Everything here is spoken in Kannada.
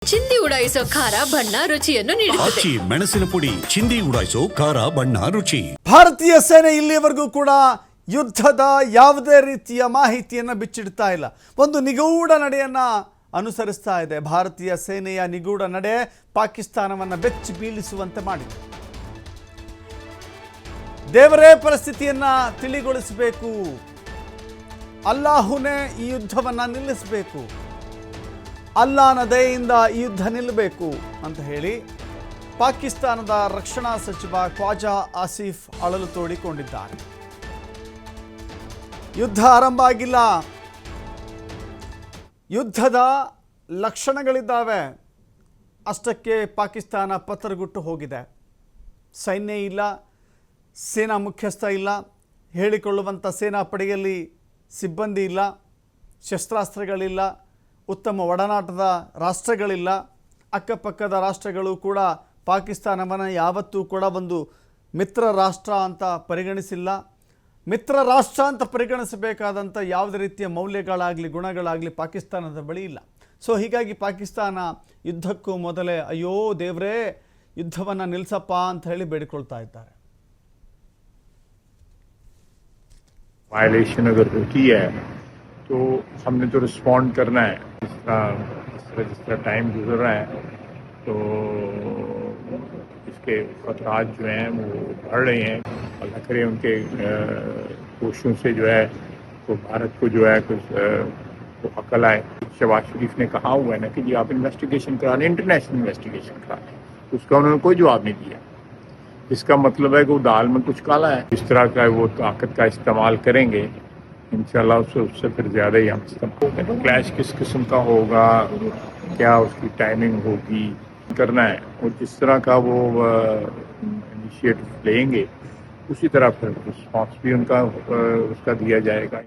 ಚಿಂದಿ ಉಡಾಯಿಸೋ ಖಾರ ಬಣ್ಣ ರುಚಿಯನ್ನು ನೀಡುತ್ತದೆ. ಆಚಿ ಮೆಣಸಿನ ಪುಡಿ ಚಿಂದಿ ಉಡಾಯಿಸೋ ಖಾರ ಬಣ್ಣ ರುಚಿ. ಭಾರತೀಯ ಸೇನೆ ಇಲ್ಲಿಯವರೆಗೂ ಕೂಡ ಯುದ್ಧದ ಯಾವುದೇ ರೀತಿಯ ಮಾಹಿತಿಯನ್ನು ಬಿಚ್ಚಿಡ್ತಾ ಇಲ್ಲ. ಒಂದು ನಿಗೂಢ ನಡೆಯನ್ನು ಅನುಸರಿಸ್ತಾ ಇದೆ. ಭಾರತೀಯ ಸೇನೆಯ ನಿಗೂಢ ನಡೆ ಪಾಕಿಸ್ತಾನವನ್ನು ಬೆಚ್ಚಿ ಬೀಳಿಸುವಂತೆ ಮಾಡಿದೆ. ದೇವರೇ ಪರಿಸ್ಥಿತಿಯನ್ನು ತಿಳಿಗೊಳಿಸಬೇಕು, ಅಲ್ಲಾಹುನೇ ಈ ಯುದ್ಧವನ್ನು ನಿಲ್ಲಿಸಬೇಕು, ಅಲ್ಲಾಹನ ದಯೆಯಿಂದ ಈ ಯುದ್ಧ ನಿಲ್ಲಬೇಕು ಅಂತ ಹೇಳಿ ಪಾಕಿಸ್ತಾನದ ರಕ್ಷಣಾ ಸಚಿವ ಖ್ವಾಜಾ ಆಸಿಫ್ ಅಳಲು ತೋಡಿಕೊಂಡಿದ್ದಾರೆ. ಯುದ್ಧ ಆರಂಭ ಆಗಿಲ್ಲ, ಯುದ್ಧದ ಲಕ್ಷಣಗಳಿದ್ದಾವೆ, ಅಷ್ಟಕ್ಕೆ ಪಾಕಿಸ್ತಾನ ಪತರಗುಟ್ಟು ಹೋಗಿದೆ. ಸೈನ್ಯ ಇಲ್ಲ, ಸೇನಾ ಮುಖ್ಯಸ್ಥ ಇಲ್ಲ, ಹೇಳಿಕೊಳ್ಳುವಂಥ ಸೇನಾ ಪಡೆಯಲ್ಲಿ ಸಿಬ್ಬಂದಿ ಇಲ್ಲ, ಶಸ್ತ್ರಾಸ್ತ್ರಗಳಿಲ್ಲ, ಉತ್ತಮ ಒಡನಾಟದ ರಾಷ್ಟ್ರಗಳಿಲ್ಲ. ಅಕ್ಕಪಕ್ಕದ ರಾಷ್ಟ್ರಗಳು ಕೂಡ ಪಾಕಿಸ್ತಾನವನ್ನು ಯಾವತ್ತೂ ಕೂಡ ಒಂದು ಮಿತ್ರ ರಾಷ್ಟ್ರ ಅಂತ ಪರಿಗಣಿಸಿಲ್ಲ. ಮಿತ್ರ ರಾಷ್ಟ್ರ ಅಂತ ಪರಿಗಣಿಸಬೇಕಾದಂಥ ಯಾವುದೇ ರೀತಿಯ ಮೌಲ್ಯಗಳಾಗಲಿ ಗುಣಗಳಾಗಲಿ ಪಾಕಿಸ್ತಾನದ ಬಳಿ ಇಲ್ಲ. ಸೊ ಹೀಗಾಗಿ ಪಾಕಿಸ್ತಾನ ಯುದ್ಧಕ್ಕೂ ಮೊದಲೇ ಅಯ್ಯೋ ದೇವರೇ ಯುದ್ಧವನ್ನು ನಿಲ್ಲಿಸಪ್ಪ ಅಂತ ಹೇಳಿ ಬೇಡಿಕೊಳ್ತಾ ಇದ್ದಾರೆ. वायलेशन अगर होती है तो हमने तो रिस्पॉन्ड करना है. जिस तरह टाइम गुजर रहा है तो इसके खतरात जो हैं वो बढ़ रहे हैं. अल्लाह करे उनके कोशिशों से जो है तो भारत को जो है कुछ वो अकल आए. शहबाज शरीफ ने कहा हुआ है ना कि जी आप इन्वेस्टिगेशन करा लें, इंटरनेशनल इन्वेस्टिगेशन करा लें. उसका उन्होंने कोई जवाब नहीं दिया. इसका मतलब है कि वो दाल में कुछ काला है. इस तरह का वो ताकत का इस्तेमाल करेंगे इंशाल्लाह उससे फिर ज़्यादा ही हम इस्तेमाल करेंगे. क्लैश किस किस्म का होगा, क्या उसकी टाइमिंग होगी, करना है. और जिस तरह का वो इनिशिएटिव लेंगे उसी तरह फिर रिस्पॉन्स भी उनका उसका दिया जाएगा.